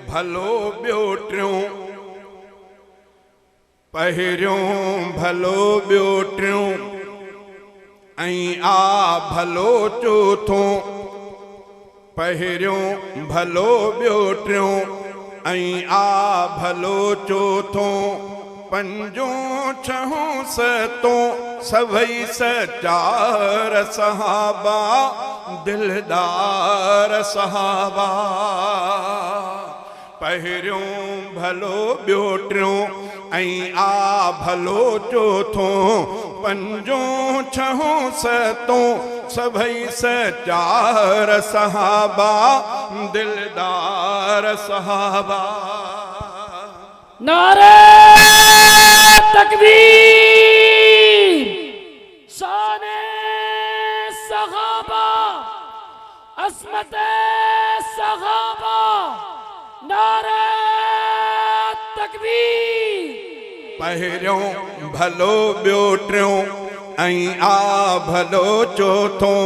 भलो ॿियो टियों, पहिरियों भलो ॿियो टियों, ऐं आ भलो चोथों। पहिरियों भलो ॿियो टियों, ऐं आ भलो चोथों। पंजों छहों सतों सभई सचार सहाबा, दिलदार सहाबा। पहिरियों भलो ॿियो टियों, ऐं आ भलो चोथों। पंजों छहों सतों सभई सचार सहाबा, दिलदार सहाबा। नारे तकबीर, शाने सहाबा, अस्मते सहाबा, नारे तकबीर। पहिरियों भलो ॿियो टियों, ऐं आ भलो चोथों।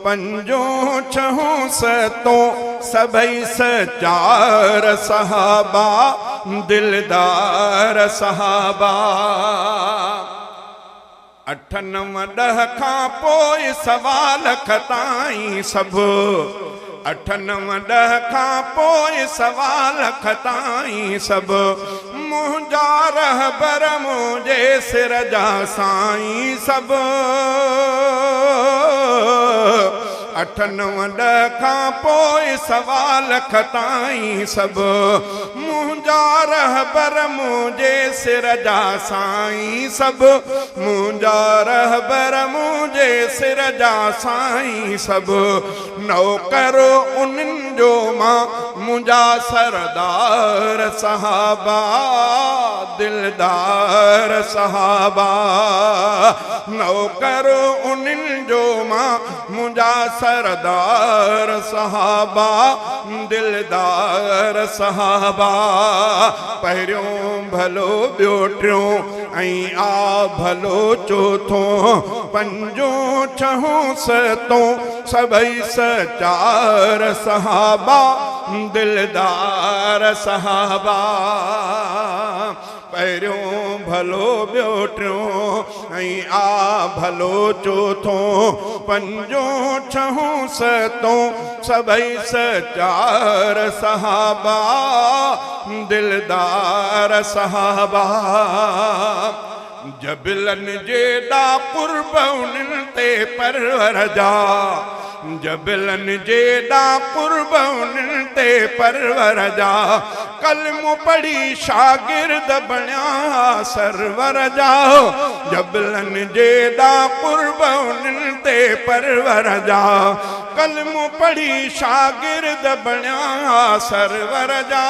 पंजों छहों सतों सभई सचार सहाबा, दिलदार सहाबा। 8 9 10 खां पोइ सवाल खताई सभु, 8 9 10 खां पोइ सवाल खताई सभु। मुंहिंजा रहबर मुंहिंजे सिर जा साईं सभु। 8 9 10 खां पोइ सवाल खताई सभु। मुंहिंजा रहबर मुंहिंजे सिर जा साईं सभु। मुंहिंजा रहबर मुंहिंजे सिर जा साईं सभु। नौकर उन्हनि जो मां मुंहिंजा सरदार सहाबा, दिलदार सहाबा। नौकर उन्हनि जो मां मुंहिंजा सरदार सहाबा, दिलदार सहाबा। पहिरियों भलो ॿियो टियों, ऐं आ भलो चोथों। पंजों छहों सतों सभई सचार सहाबा, दिलदार सहाबा। पहिरियों भलो ॿियो टियों, ऐं आ भलो चोथों। पंजों छहों सतों सभई सचार सहाबा, दिलदार सहाबा। जबलन जेॾा कुर्ब उन्हनि ते परवर जा, जबलन जेॾा कुर्ब उन्हनि ते परवर जा। कलमो पढ़ी शागिर्द बणिया सरवर जा। जबलन जेॾा कुर्ब उन्हनि ते परवर जा। कलमो पढ़ी शागिर्द बणिया सरवर जा।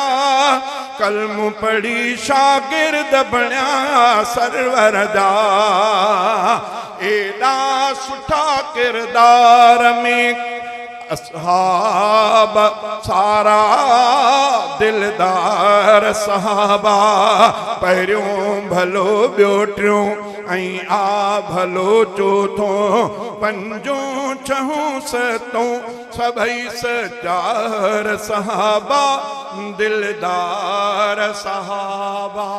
कलमो पढ़ी शागिर्द बणिया सरवर जा। एॾा सुठा किरदार में असहाब सारा, दिलदार सहाबा। पहिरियों भलो ॿियो टियों, ऐं आ भलो चोथों। पंजों छहों सतों सभई सचार सहाबा, दिलदार सहाबा।